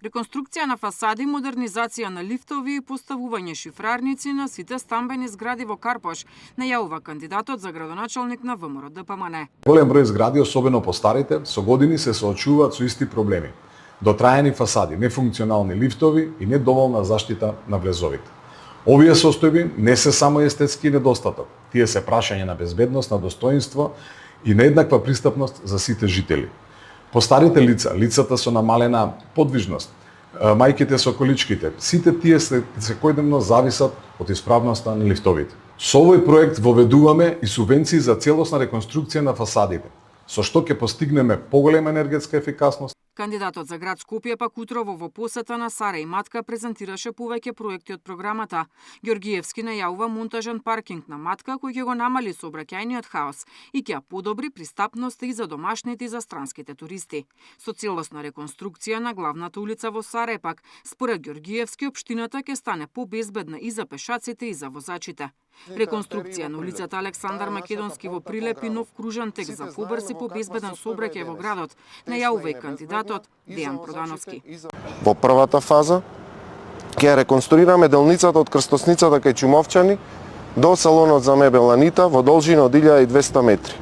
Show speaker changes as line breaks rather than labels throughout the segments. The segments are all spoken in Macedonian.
Реконструкција на фасади, модернизација на лифтови и поставување шифрарници на сите стамбени згради во Карпош, најавува кандидатот за градоначалник на ВМРО ДПМН.
Голем број згради, особено постарите, со години се соочуваат со исти проблеми. Дотраени фасади, нефункционални лифтови и недоволна заштита на влезовите. Овие состојби не се само естетски недостаток, тие се прашање на безбедност, на достоинство и нееднаква пристапност за сите жители. Постарите лица, лицата со намалена подвижност, мајките со количките, сите тие секојдневно зависат од исправноста на лифтовите. Со овој проект воведуваме и субвенции за целосна реконструкција на фасадите, со што ќе постигнеме поголема енергетска ефикасност.
Кандидатот за град Скопје пак утрово во посета на Сара и Матка презентираше повеќе проекти од програмата. Ѓоргиевски најавува монтажен паркинг на Матка кој ќе го намали сообраќајниот хаос и ќе ја подобри пристапноста и за домашните и за странските туристи. Со целосна реконструкција на главната улица во Саре пак, според Ѓоргиевски, општината ќе стане побезбедна и за пешаците и за возачите. Реконструкција на улицата Александар Македонски во Прилеп и нов кружен тек за побрз и побезбеден сообраќај во градот, најавува и кандидатот Дејан Продановски.
Во првата фаза ќе реконструираме делницата од крстосницата кај Чумовчани до салонот за мебел Анита во должина од 1200 метри.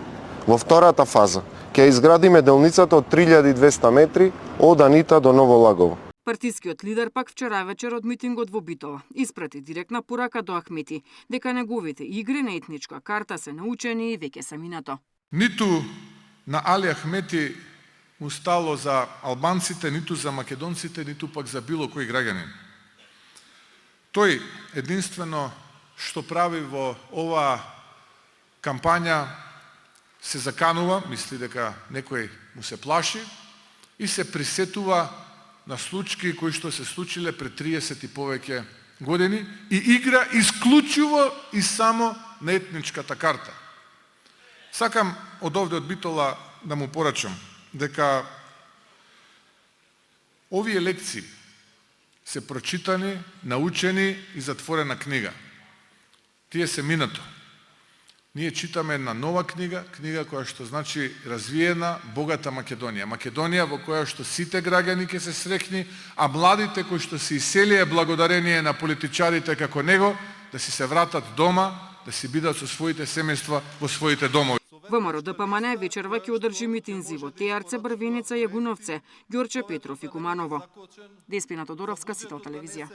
Во втората фаза ќе изградиме делницата од 3200 метри од Анита до Ново Лагово.
Партискиот лидер пак вчера вечер од митингот во Битола испрати директна порака до Ахмети дека неговите игри на етничка карта се научени и веќе се минато.
Ниту на Али Ахмети му стало за албанците, ниту за македонците, ниту пак за било кој граѓанин. Тој единствено што прави во оваа кампања се заканува, мисли дека некој му се плаши и се присетува на случаи кои што се случиле пред 30 и повеќе години и игра исклучиво и само на етничката карта. Сакам од овде од Битола да му порачам дека овие лекции се прочитани, научени и затворена книга. Тие се минато. Ние читаме една нова книга, книга која што значи развиена, богата Македонија. Македонија во која што сите граѓани ќе се среќни, а младите кои што се иселија благодарение на политичарите како него, да си се вратат дома, да си бидат со своите семејства во своите домови.
ВМРО ДПМН вечерва ќе одржи митинзи во Теарце, Брвеница, Јагуновце, Ѓорче Петров и Куманово. Деспина Тодоровска, Сител телевизија.